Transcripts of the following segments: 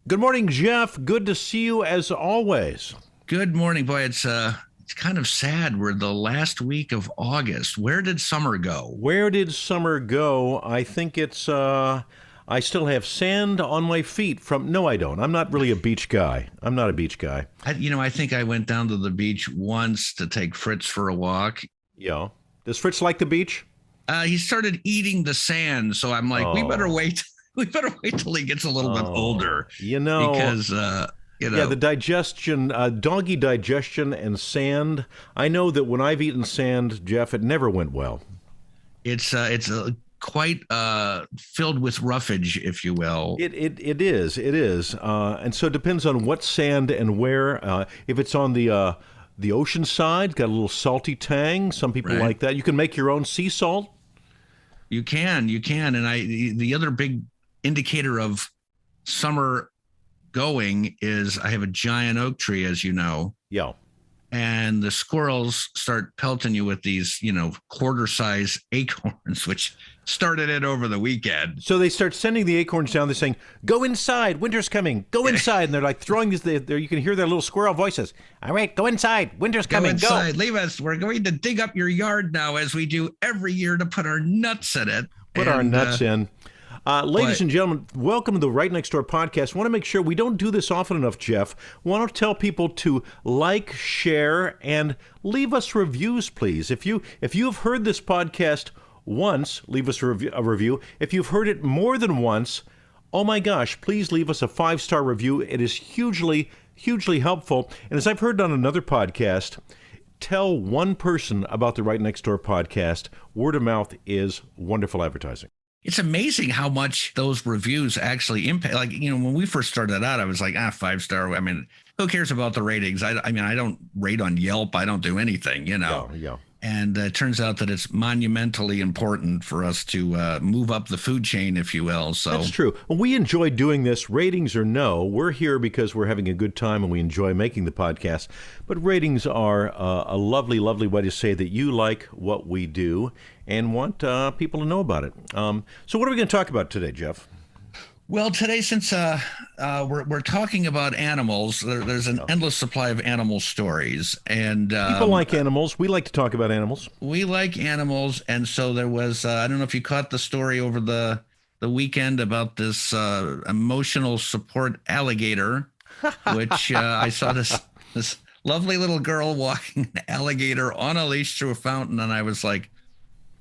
Good morning, Jeff. Good to see you as always. Good morning, boy. It's kind of sad. We're the last week of August. Where did summer go? Where did summer go? I think it's, I still have sand on my feet from, no, I don't. I'm not really a beach guy. I'm not a beach guy. I think I went down to the beach once to take Fritz for a walk. Yeah. Does Fritz like the beach? He started eating the sand. So I'm like, we better wait. We better wait till he gets a little bit older. Because, yeah, the digestion, doggy digestion and sand. I know that when I've eaten sand, Jeff, it never went well. It's quite filled with roughage, if you will. It is. And so it depends on what sand and where. If it's on the ocean side, got a little salty tang. Some people like that. You can make your own sea salt. You can. And the other big indicator of summer going is I have a giant oak tree, as you know. Yeah. And the squirrels start pelting you with these, quarter-size acorns, which started it over the weekend. So they start sending the acorns down. They're saying, "Go inside, winter's coming. Go inside." And they're like throwing these. You can hear their little squirrel voices. "All right, go inside. Winter's coming. Go inside. Leave us. We're going to dig up your yard now, as we do every year, to put our nuts in it." Put our nuts in. Ladies and gentlemen, welcome to the Right Next Door podcast. I want to make sure we don't do this often enough, Jeff. I want to tell people to like, share, and leave us reviews, please. If you've heard this podcast once, leave us a review. If you've heard it more than once, oh my gosh, please leave us a 5-star review. It is hugely, hugely helpful. And as I've heard on another podcast, tell one person about the Right Next Door podcast. Word of mouth is wonderful advertising. It's amazing how much those reviews actually impact. Like, when we first started out, I was like, 5-star. I mean, who cares about the ratings? I don't rate on Yelp. I don't do anything, Yeah. And it turns out that it's monumentally important for us to move up the food chain, if you will. So that's true. Well, we enjoy doing this. Ratings or no, we're here because we're having a good time and we enjoy making the podcast. But ratings are a lovely, lovely way to say that you like what we do and want people to know about it. So what are we going to talk about today, Jeff? Well, today, since we're talking about animals, there's an endless supply of animal stories, and people like animals. We like to talk about animals. We like animals, and so there was. I don't know if you caught the story over the weekend about this emotional support alligator, which I saw this lovely little girl walking an alligator on a leash through a fountain, and I was like,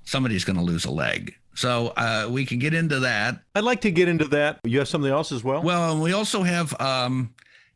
somebody's going to lose a leg. So we can get into that. I'd like to get into that. You have something else as well? Well, and we also have,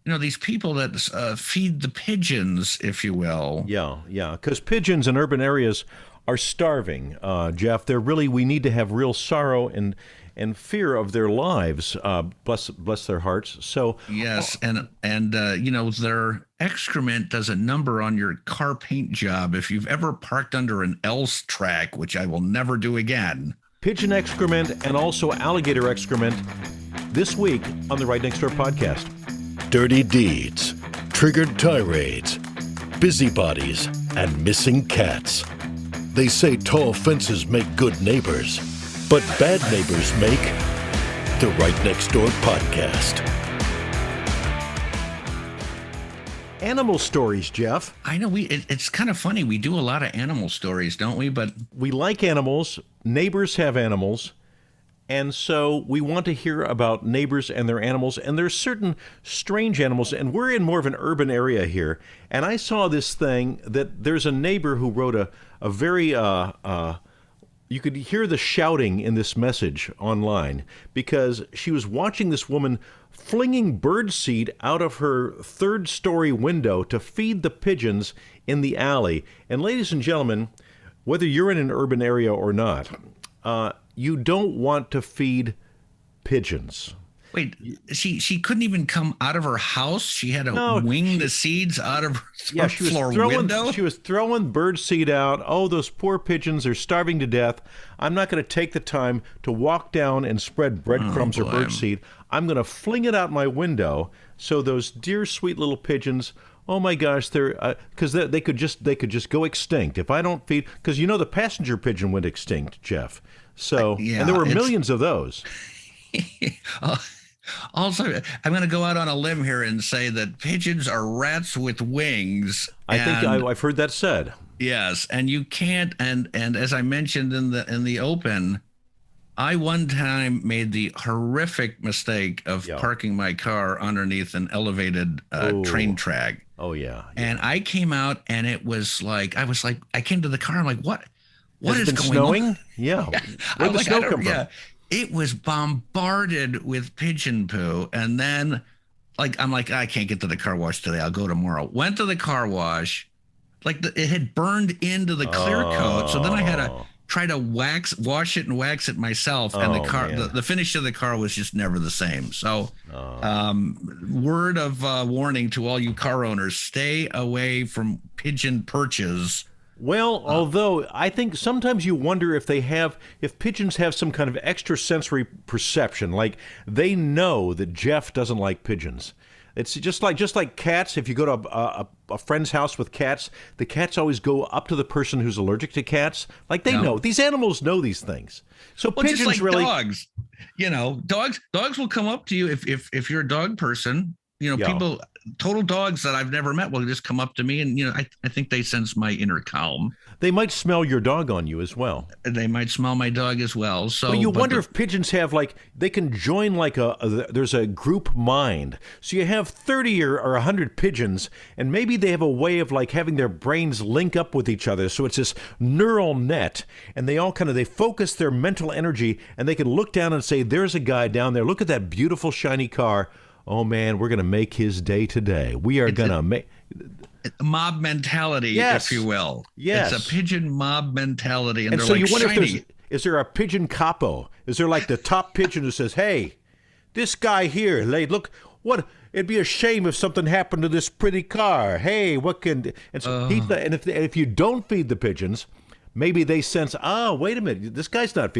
these people that feed the pigeons, if you will. Yeah, because pigeons in urban areas are starving, Jeff. We need to have real sorrow and fear of their lives. Bless their hearts. So yes, and their excrement does a number on your car paint job. If you've ever parked under an L's track, which I will never do again. Pigeon excrement and also alligator excrement this week on the Right Next Door podcast. Dirty deeds, triggered tirades, busybodies, and missing cats. They say tall fences make good neighbors, but bad neighbors make the Right Next Door podcast. Animal stories, Jeff. I know it's kind of funny. We do a lot of animal stories, don't we? But we like animals. Neighbors have animals. And so we want to hear about neighbors and their animals. And there's certain strange animals. And we're in more of an urban area here. And I saw this thing that there's a neighbor who wrote a very, you could hear the shouting in this message online because she was watching this woman flinging birdseed out of her third-story window to feed the pigeons in the alley. And ladies and gentlemen, whether you're in an urban area or not, you don't want to feed pigeons. Wait, she couldn't even come out of her house? She had to wing the seeds out of her floor window? She was throwing birdseed out. Oh, those poor pigeons are starving to death. I'm not going to take the time to walk down and spread breadcrumbs or birdseed. I'm going to fling it out my window so those dear, sweet little pigeons, oh my gosh, they're because they could just go extinct if I don't feed. Because the passenger pigeon went extinct, Jeff. So and there were millions of those. Also, I'm going to go out on a limb here and say that pigeons are rats with wings. I think I've heard that said. Yes, and you can't. And as I mentioned in the open, I one time made the horrific mistake of parking my car underneath an elevated train track. Oh yeah. And I came out, and it was like I came to the car. I'm like, what Has is it been going snowing? on? Yeah. Where'd the Like, snow come from? Yeah, it was bombarded with pigeon poo, and then I'm like, I can't get to the car wash today. I'll go tomorrow. Went to the car wash. It had burned into the clear coat, so then I had to try to wash it and wax it myself, and the finish of the car was just never the same. So, word of warning to all you car owners: stay away from pigeon perches. Well, although I think sometimes you wonder if pigeons have some kind of extrasensory perception, like they know that Jeff doesn't like pigeons. It's just like cats. If you go to a friend's house with cats, the cats always go up to the person who's allergic to cats. Like they know. These animals know these things. So pigeons just like really dogs. Dogs will come up to you if you're a dog person. People, total dogs that I've never met will just come up to me, and I think they sense my inner calm. They might smell your dog on you as well. They might smell my dog as well. So you wonder if pigeons have they can join there's a group mind. So you have 30 or 100 pigeons, and maybe they have a way of having their brains link up with each other. So it's this neural net, and they all they focus their mental energy, and they can look down and say, "There's a guy down there. Look at that beautiful shiny car. Oh man, we're going to make his day today. We are going to make." Mob mentality, if you will. Yes. It's a pigeon mob mentality. And they're so you wonder shiny. Is there a pigeon capo? Is there the top pigeon who says, "Hey, this guy here, look, it'd be a shame if something happened to this pretty car. Hey, what can..." And so if you don't feed the pigeons, maybe they sense, wait a minute, this guy's not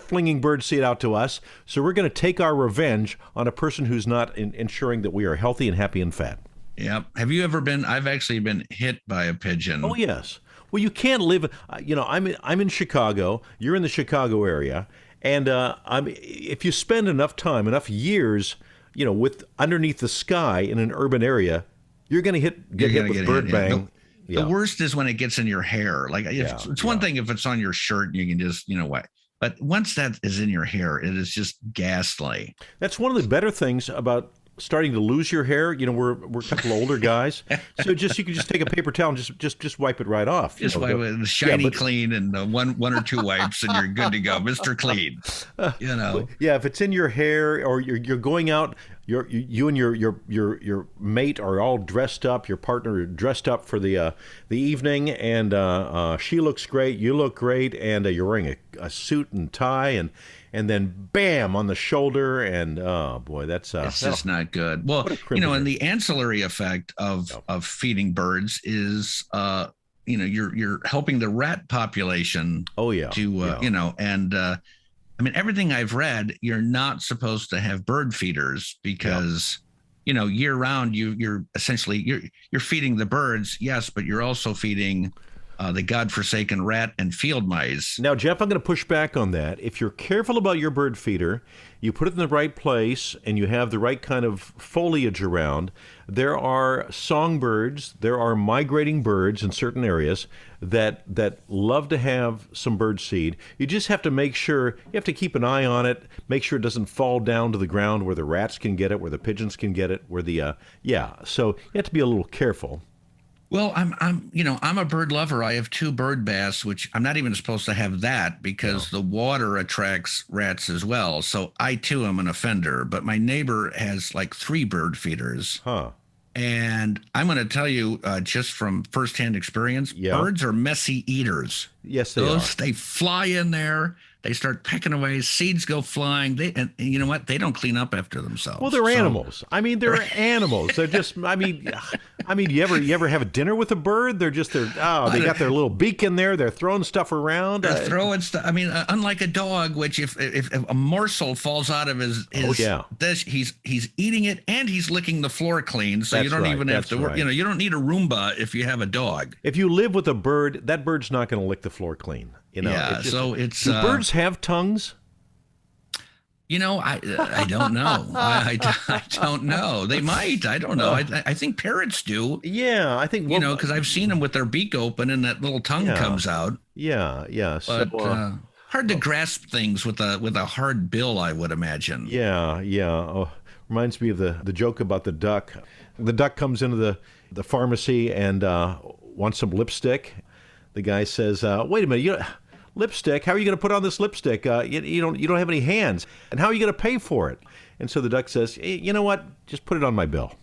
flinging birdseed out to us, so we're going to take our revenge on a person who's not ensuring that we are healthy and happy and fat. Yep. Have you ever been? I've actually been hit by a pigeon. Oh yes. Well, you can't live. I'm in Chicago. You're in the Chicago area, and if you spend enough years, with underneath the sky in an urban area, you're going to get hit with bird bang. The worst is when it gets in your hair. It's one thing if it's on your shirt and you can just, what. But once that is in your hair, it is just ghastly. That's one of the better things about starting to lose your hair. We're a couple of older guys, so you can just take a paper towel and just wipe it right off. Just wipe it shiny clean and one or two wipes and you're good to go, Mr. Clean. Yeah, if it's in your hair or you're going out, you and your mate are all dressed up. Your partner are dressed up for the evening, and she looks great, you look great, and you're wearing a suit and tie, and then bam on the shoulder, and oh boy, that's just not good. Well, and the ancillary effect of feeding birds is you're helping the rat population. Oh yeah. Everything I've read, you're not supposed to have bird feeders because year round you're essentially you're feeding the birds, yes, but you're also feeding the godforsaken rat and field mice. Now, Jeff, I'm going to push back on that. If you're careful about your bird feeder, you put it in the right place, and you have the right kind of foliage around, there are songbirds, there are migrating birds in certain areas that love to have some bird seed. You just have to make sure, you have to keep an eye on it, make sure it doesn't fall down to the ground where the rats can get it, where the pigeons can get it, where so you have to be a little careful. Well, I'm a bird lover. I have 2 bird baths, which I'm not even supposed to have that because the water attracts rats as well. So I too am an offender. But my neighbor has 3 bird feeders. Huh. And I'm going to tell you, just from firsthand experience, birds are messy eaters. Yes, they are. They fly in there. They start pecking away. Seeds go flying. And you know what? They don't clean up after themselves. Well, they're animals. They're animals. They're just. You ever have a dinner with a bird? They got their little beak in there. They're throwing stuff around. They're throwing stuff. Unlike a dog, which if a morsel falls out of his dish, he's eating it and he's licking the floor clean. So you don't even have to work. You don't need a Roomba if you have a dog. If you live with a bird, that bird's not going to lick the floor clean. Do birds have tongues? I don't know. I don't know. They might. I don't know. I think parrots do. Yeah, I think Because I've seen them with their beak open and that little tongue comes out. Yeah. So, But hard to grasp things with a hard bill, I would imagine. Yeah. Oh, reminds me of the joke about the duck. The duck comes into the pharmacy and wants some lipstick. The guy says, "Wait a minute, lipstick? How are you going to put on this lipstick? You don't have any hands, and how are you going to pay for it?" And so the duck says, hey, "You know what? Just put it on my bill."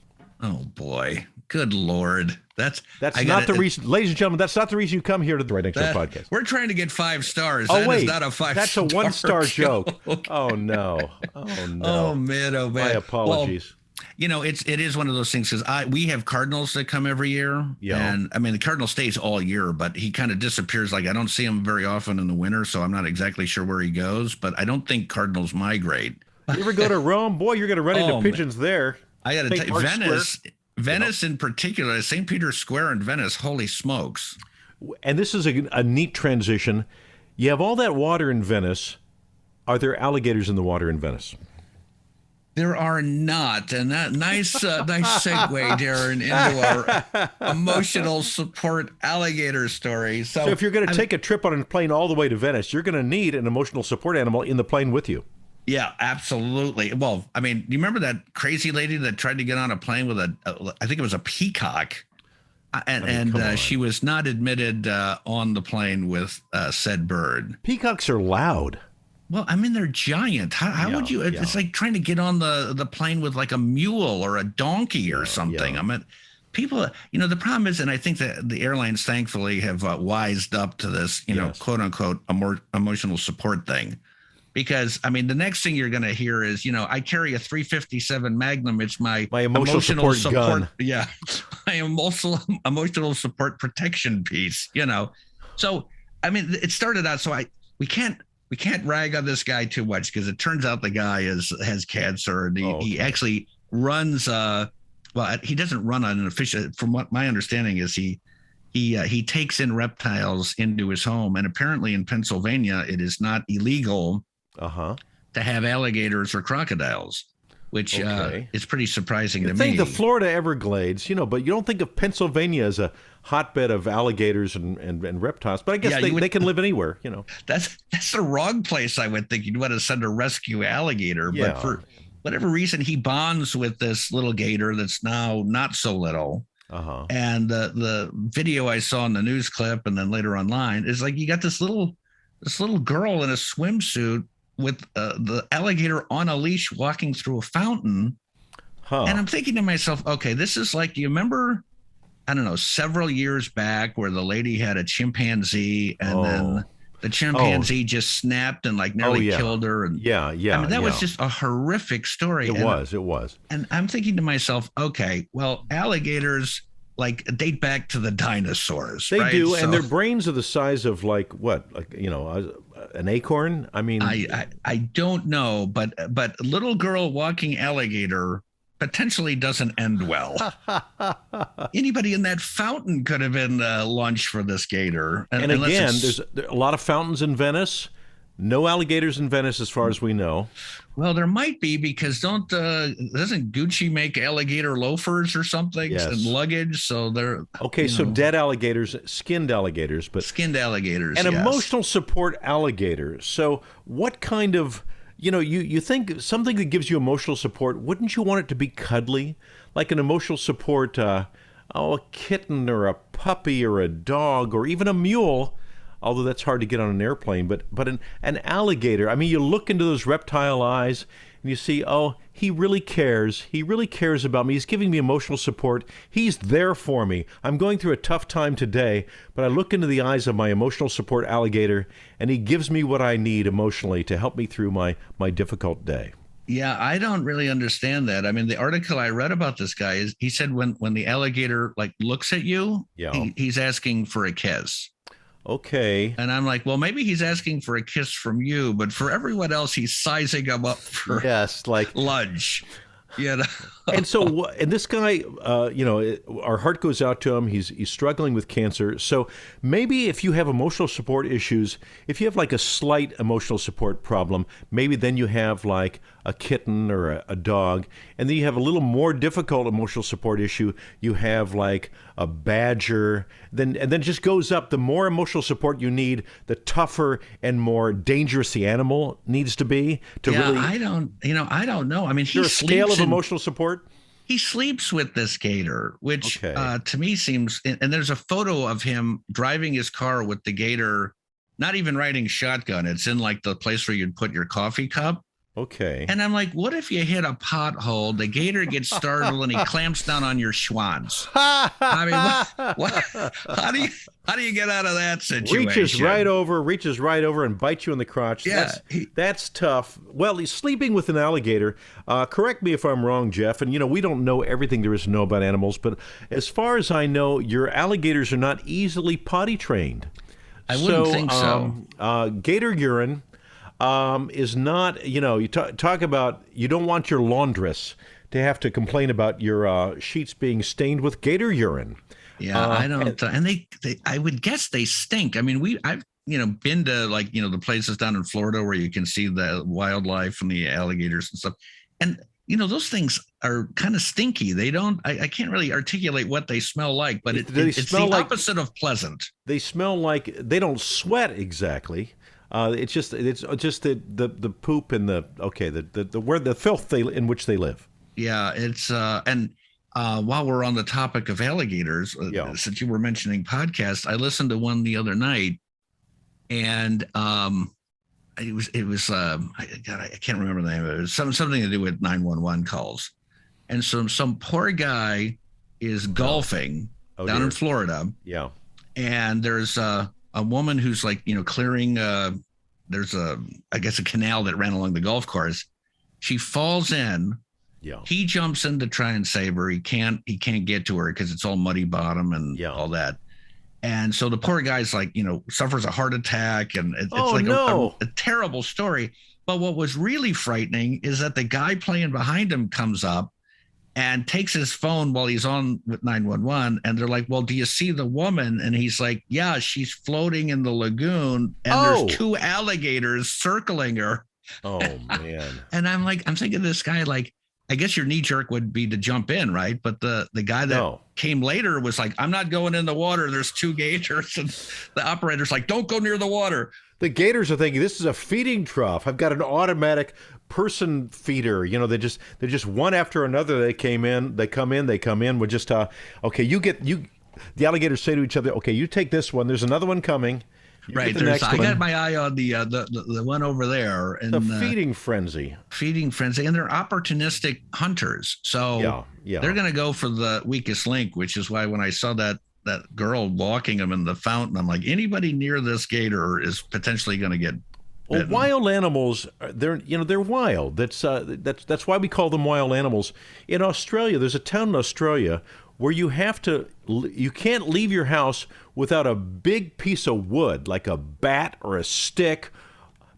Oh boy, good Lord, that's not the reason, ladies and gentlemen. That's not the reason you come here to the Right Next Door podcast. We're trying to get 5 stars. Oh wait, is not a 5. That's a 1-star joke. Oh no. Oh man. My apologies. Well, it is one of those things because we have cardinals that come every year. Yeah. And I mean, the cardinal stays all year, but he kind of disappears. Like I don't see him very often in the winter, so I'm not exactly sure where he goes, but I don't think cardinals migrate. You ever go to Rome? Boy, you're going to run into pigeons there. I got to tell you, Venice in particular, St. Peter's Square in Venice, holy smokes. And this is a neat transition. You have all that water in Venice. Are there alligators in the water in Venice? There are not, and that nice segue, Darren, into our emotional support alligator story. So if you're going to take a trip on a plane all the way to Venice, you're going to need an emotional support animal in the plane with you. Yeah, absolutely. Well, I mean, you remember that crazy lady that tried to get on a plane with I think it was a peacock, and she was not admitted on the plane with said bird. Peacocks are loud. Well, I mean, they're giant. How would you? It's like trying to get on the plane with like a mule or a donkey or something. I mean, people, the problem is, and I think that the airlines thankfully have wised up to this, quote unquote, emotional support thing. Because, I mean, the next thing you're going to hear is, I carry a .357 Magnum. It's my emotional support gun. Yeah. My emotional support protection piece, So, I mean, it started out. So we can't rag on this guy too much because it turns out the guy has cancer and he actually runs. He doesn't run on an official. From what my understanding is, he takes in reptiles into his home, and apparently in Pennsylvania it is not illegal to have alligators or crocodiles, which is pretty surprising to me. You think the Florida Everglades, but you don't think of Pennsylvania as a hotbed of alligators and reptiles. But I guess they can live anywhere, That's the wrong place I would think you'd want to send a rescue alligator. Yeah. But for whatever reason, he bonds with this little gator that's now not so little. And the video I saw in the news clip and then later online is like you got this little girl in a swimsuit with the alligator on a leash walking through a fountain. And I'm thinking to myself, okay, this is like, do you remember, I don't know, several years back where the lady had a chimpanzee and then the chimpanzee just snapped and like nearly killed her. And I mean, that was just a horrific story. It was. And I'm thinking to myself, okay, well, alligators like date back to the dinosaurs. They do, and their brains are the size of like what, like an acorn. I mean, I don't know, but little girl walking alligator potentially doesn't end well. Anybody in that fountain could have been lunch for this gator. And again, there's a lot of fountains in Venice. No alligators in Venice, as far as we know. Well, there might be because doesn't Gucci make alligator loafers or something and luggage? So they're so dead alligators, skinned alligators, and emotional support alligators. So what kind of you think something that gives you emotional support? Wouldn't you want it to be cuddly, like an emotional support? A kitten or a puppy or a dog or even a mule. Although that's hard to get on an airplane, but an alligator. I mean, you look into those reptile eyes and you see, he really cares. He really cares about me. He's giving me emotional support. He's there for me. I'm going through a tough time today, but I look into the eyes of my emotional support alligator, and he gives me what I need emotionally to help me through my difficult day. Yeah, I don't really understand that. I mean, the article I read about this guy is he said when the alligator like looks at you, he's asking for a kiss. Okay. And I'm like, well, maybe he's asking for a kiss from you, but for everyone else, he's sizing them up for lunch. Yeah. And so, and this guy, our heart goes out to him. He's struggling with cancer. So maybe if you have emotional support issues, if you have like a slight emotional support problem, maybe then you have like a kitten or a dog, and then you have a little more difficult emotional support issue. You have like a badger, and then it just goes up. The more emotional support you need, the tougher and more dangerous the animal needs to be to really. I don't know. I mean, is there a scale of emotional support? He sleeps with this gator, which to me seems, and there's a photo of him driving his car with the gator, not even riding shotgun. It's in like the place where you'd put your coffee cup. Okay. And I'm like, what if you hit a pothole, the gator gets startled and he clamps down on your schwanz? I mean, how do you get out of that situation? Reaches right over and bites you in the crotch. Yeah. That's tough. Well, he's sleeping with an alligator. Correct me if I'm wrong, Jeff. And, we don't know everything there is to know about animals. But as far as I know, your alligators are not easily potty trained. I wouldn't think so. Gator urine is not, you talk about, you don't want your laundress to have to complain about your sheets being stained with gator urine. Yeah, I don't, and they, I would guess they stink. I mean, I've been to like, the places down in Florida where you can see the wildlife and the alligators and stuff. And, those things are kind of stinky. They don't, I can't really articulate what they smell like, but it's the opposite of pleasant. They smell like, they don't sweat exactly. It's just the poop and the filth in which they live. Yeah, it's and while we're on the topic of alligators, since you were mentioning podcasts, I listened to one the other night, and it was I can't remember the name of it. It was something to do with 911 calls, and some poor guy is golfing down in Florida. Yeah, and there's a woman who's like, clearing, there's I guess a canal that ran along the golf course. She falls in. Yeah. He jumps in to try and save her. He can't get to her because it's all muddy bottom and all that. And so the poor guy's like, suffers a heart attack, and it's a terrible story. But what was really frightening is that the guy playing behind him comes up and takes his phone while he's on with 911. And they're like, well, do you see the woman? And he's like, yeah, she's floating in the lagoon, and there's 2 alligators circling her. Oh, man. And I'm thinking of this guy, like, I guess your knee jerk would be to jump in, right? But the guy that came later was like, I'm not going in the water. There's 2 gators. And the operator's like, don't go near the water. The gators are thinking, this is a feeding trough. I've got an automatic person feeder. They're just one after another. They come in. We're just, the alligators say to each other, okay, you take this one. There's another one coming. Right. I got my eye on the one over there. And the feeding frenzy. And they're opportunistic hunters. So they're going to go for the weakest link, which is why when I saw that girl walking them in the fountain, I'm like, anybody near this gator is potentially going to get bitten. Well, wild animals, they're wild. That's why we call them wild animals. In Australia, there's a town in Australia where you can't leave your house without a big piece of wood, like a bat or a stick,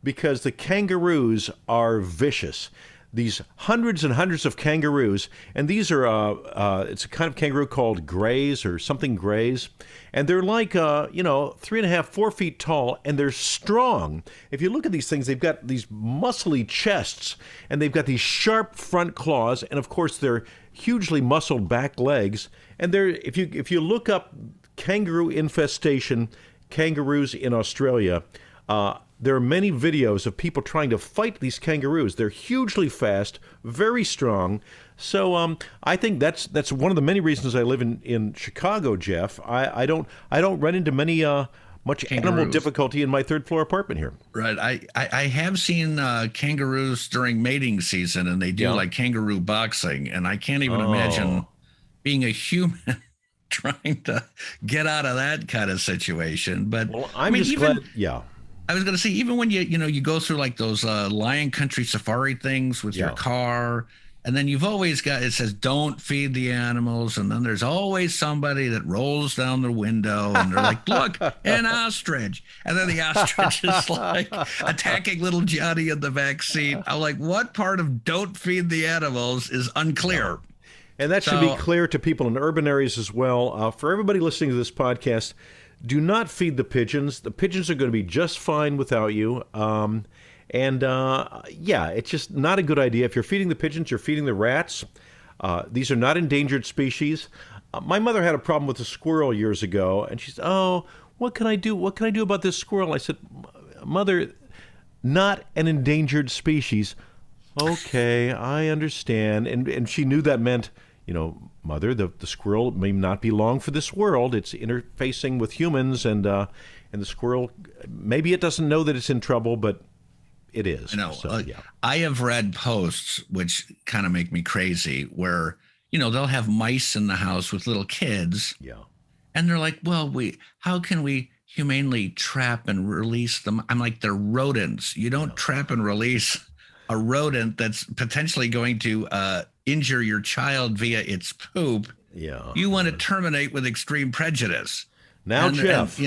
because the kangaroos are vicious. These hundreds and hundreds of kangaroos, and these are, it's a kind of kangaroo called grays or something grays, and they're like, 3.5, 4 feet tall, and they're strong. If you look at these things, they've got these muscly chests, and they've got these sharp front claws, and of course they're hugely muscled back legs. And if you look up kangaroo infestation, kangaroos in Australia, there are many videos of people trying to fight these kangaroos. They're hugely fast, very strong. So I think that's one of the many reasons I live in Chicago, Jeff. I don't run into much animal difficulty in my 3rd floor apartment here. Right. I have seen kangaroos during mating season, and they do like kangaroo boxing, and I can't even imagine being a human trying to get out of that kind of situation. But I'm just glad. Yeah. I was going to say, even when you go through like those lion country safari things with your car, And then you've always got, it says, don't feed the animals. And then there's always somebody that rolls down the window and they're like, look, an ostrich. And then the ostrich is like attacking little Johnny in the back seat. I'm like, what part of don't feed the animals is unclear? And that should be clear to people in urban areas as well. For everybody listening to this podcast, do not feed the pigeons. The pigeons are going to be just fine without you. It's just not a good idea. If you're feeding the pigeons, you're feeding the rats. These are not endangered species. My mother had a problem with a squirrel years ago, and she said, "Oh, what can I do? What can I do about this squirrel?" I said, "Mother, not an endangered species." Okay, I understand. And she knew that meant, Mother, the squirrel may not be long for this world. It's interfacing with humans, and the squirrel, maybe it doesn't know that it's in trouble, but it is. I have read posts which kind of make me crazy where, they'll have mice in the house with little kids. Yeah. And they're like, well, how can we humanely trap and release them? I'm like, they're rodents. You don't trap and release a rodent that's potentially going to injure your child via its poop. Yeah. You want to terminate with extreme prejudice. Now, Jeff,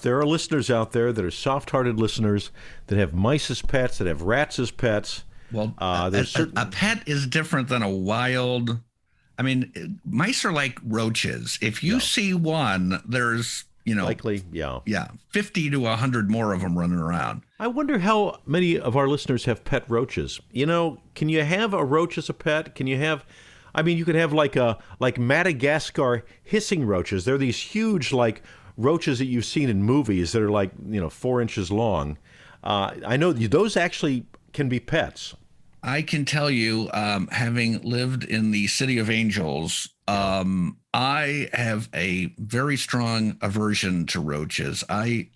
there are listeners out there that are soft-hearted listeners that have mice as pets, that have rats as pets. Well, a pet is different than a wild. I mean, mice are like roaches. If you see one, there's, likely, 50 to 100 more of them running around. I wonder how many of our listeners have pet roaches. Can you have a roach as a pet? Can you have... you could have like Madagascar hissing roaches. They're these huge roaches that you've seen in movies that are 4 inches long. I know those actually can be pets. I can tell you, having lived in the City of Angels, I have a very strong aversion to roaches. I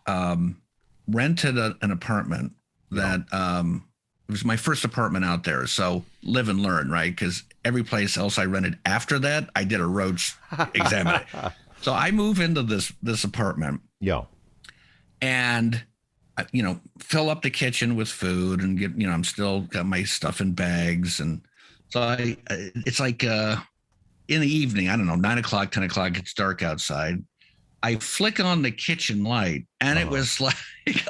rented an apartment that it was my first apartment out there. So live and learn, right? Because every place else I rented after that, I did a roach examination. So I move into this apartment. Yeah. And, fill up the kitchen with food and get, I'm still got my stuff in bags. And so it's like in the evening, I don't know, 9 o'clock, 10 o'clock, it's dark outside. I flick on the kitchen light and it was like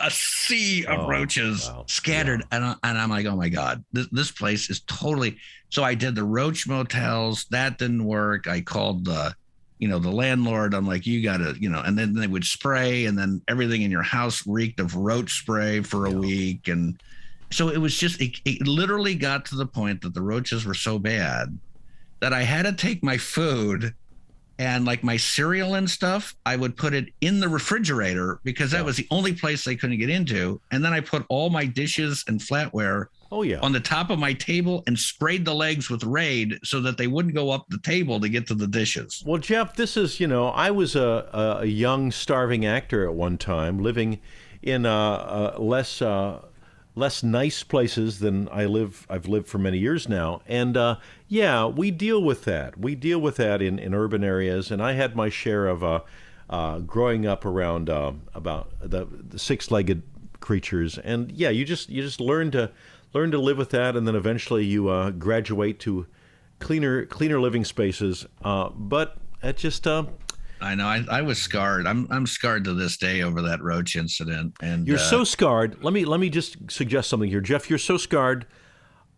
a sea of roaches scattered. Yeah. And I'm like, oh my God, this place is totally. So I did the roach motels. That didn't work. I called the landlord. I'm like, you gotta, and then they would spray, and then everything in your house reeked of roach spray for a week. And so it was just, it literally got to the point that the roaches were so bad that I had to take my food and my cereal and stuff, I would put it in the refrigerator because that was the only place they couldn't get into. And then I put all my dishes and flatware on the top of my table and sprayed the legs with Raid so that they wouldn't go up the table to get to the dishes. Well, Jeff, this is, I was a young starving actor at one time living in less nice places than I've lived for many years now. And we deal with that. We deal with that in urban areas. And I had my share of growing up around about the six-legged creatures. And you just learn to live with that, and then eventually you graduate to cleaner living spaces. But it just I know. I was scarred. I'm scarred to this day over that roach incident. And you're so scarred. Let me just suggest something here, Jeff. You're so scarred.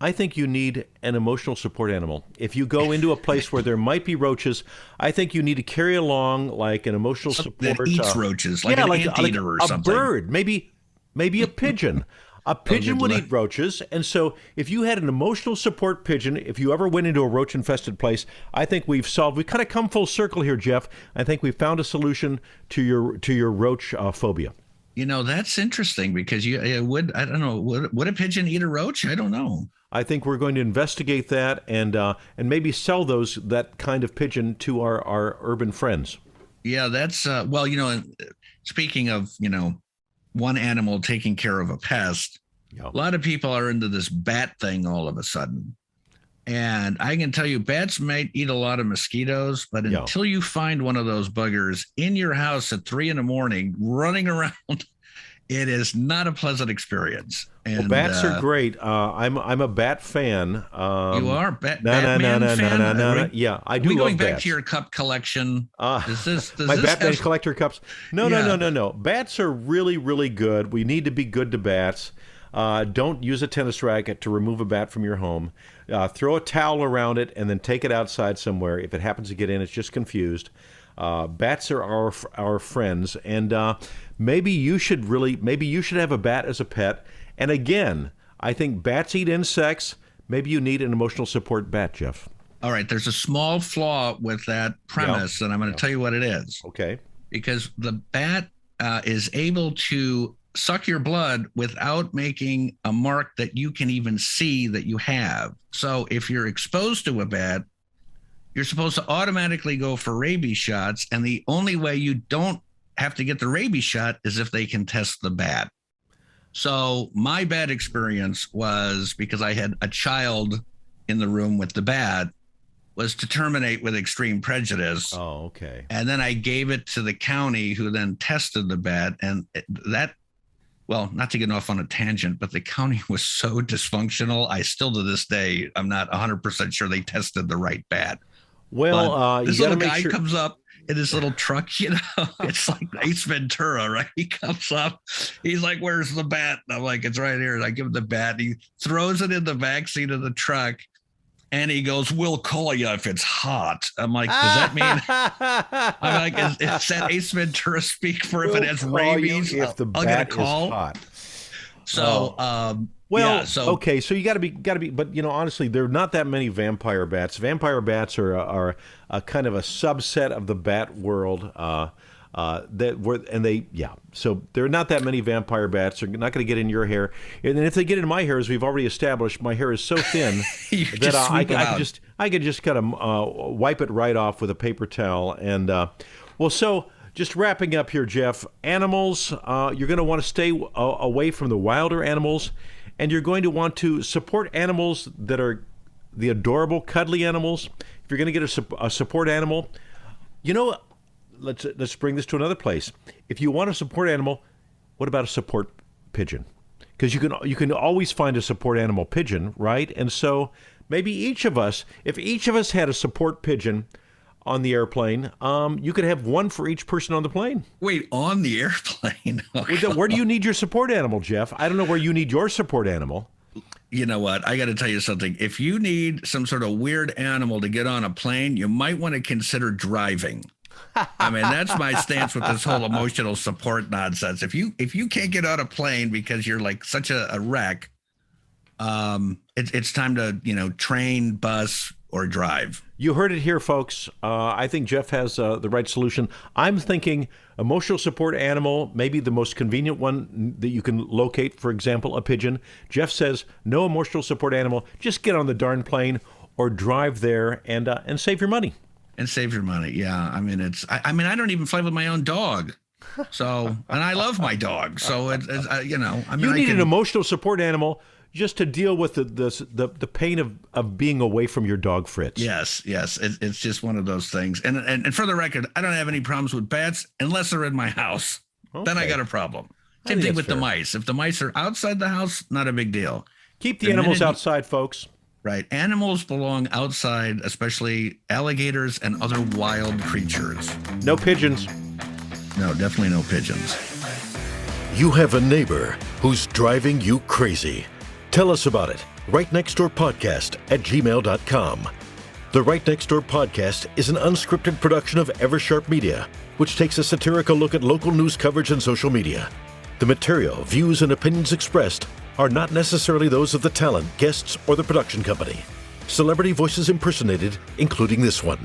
I think you need an emotional support animal. If you go into a place where there might be roaches, I think you need to carry along an emotional support. That eats roaches, an anteater or something. A bird, maybe a pigeon. A pigeon would eat roaches, and so if you had an emotional support pigeon, if you ever went into a roach-infested place, I think we've kind of come full circle here, Jeff. I think we've found a solution to your roach phobia. That's interesting because I don't know, would a pigeon eat a roach? I don't know. I think we're going to investigate that and maybe sell that kind of pigeon to our urban friends. Yeah, that's speaking of one animal taking care of a pest. A lot of people are into this bat thing all of a sudden. And I can tell you, bats might eat a lot of mosquitoes, but until you find one of those buggers in your house at 3 a.m. running around It is not a pleasant experience. Well, And bats are great. I'm a bat fan. you are No. fan? Yeah, I Are do we love going back bats. to your cup collection? Does My this Batman have- collector cups. No. Bats are really, really good. We need to be good to bats. Don't use a tennis racket to remove a bat from your home. Throw a towel around it and then take it outside somewhere. If it happens to get in, it's just confused. Bats are our friends, and maybe you should have a bat as a pet. And again, I think bats eat insects. Maybe you need an emotional support bat, Jeff. All right, there's a small flaw with that premise, and I'm going to tell you what it is. Okay. Because the bat is able to suck your blood without making a mark that you can even see that you have. So if you're exposed to a bat, you're supposed to automatically go for rabies shots, and the only way you don't have to get the rabies shot is if they can test the bat. So my bad experience was, because I had a child in the room with the bat, was to terminate with extreme prejudice. Oh, okay. And then I gave it to the county, who then tested the bat. And that, well, not to get off on a tangent, but the county was so dysfunctional. I still, to this day, I'm not 100% sure they tested the right bat. Well, this you gotta little make guy sure. comes up in his little truck, it's like Ace Ventura, right? He comes up, he's like, "Where's the bat?" And I'm like, "It's right here." And I give him the bat. He throws it in the backseat of the truck, and he goes, "We'll call you if it's hot." I'm like, "Does that mean?" I'm like, "Is that Ace Ventura speak for if it has rabies?" If the I'll get a bat is call. hot. So, Well, yeah, so okay, so you got to be, but honestly, there are not that many vampire bats. Vampire bats are a kind of a subset of the bat world. So there are not that many vampire bats. They're not going to get in your hair, and if they get in my hair, as we've already established, my hair is so thin that I could just kind of wipe it right off with a paper towel. And so. Just wrapping up here, Jeff, animals, you're going to want to stay away from the wilder animals, and you're going to want to support animals that are the adorable, cuddly animals. If you're going to get a support animal, let's bring this to another place. If you want a support animal, what about a support pigeon? Because you can always find a support animal pigeon, right? And so maybe if each of us had a support pigeon on the airplane, you could have one for each person on the plane. wait, on the airplane? Where do you need your support animal, Jeff? I don't know where you need your support animal. You know what? I got to tell you something. If you need some sort of weird animal to get on a plane, you might want to consider driving. I mean, that's my stance with this whole emotional support nonsense. If you can't get on a plane because you're like such a wreck, it's time to train, bus, or drive. You heard it here, folks. I think Jeff has the right solution. I'm thinking emotional support animal, maybe the most convenient one that you can locate, for example, a pigeon. Jeff says no emotional support animal. Just get on the darn plane or drive there and save your money. And save your money. Yeah. I mean, I don't even fly with my own dog. So, and I love my dog. So it's you need an emotional support animal just to deal with the pain of being away from your dog, Fritz. Yes. It's just one of those things. And for the record, I don't have any problems with bats unless they're in my house. Okay. Then I got a problem. Same thing with the mice. If the mice are outside the house, not a big deal. Keep the animals outside, folks. Right. Animals belong outside, especially alligators and other wild creatures. No pigeons. No, definitely no pigeons. You have a neighbor who's driving you crazy. Tell us about it. RightNextdoorPodcast@gmail.com. The Right Next Door Podcast is an unscripted production of Eversharp Media, which takes a satirical look at local news coverage and social media. The material, views, and opinions expressed are not necessarily those of the talent, guests, or the production company. Celebrity voices impersonated, including this one.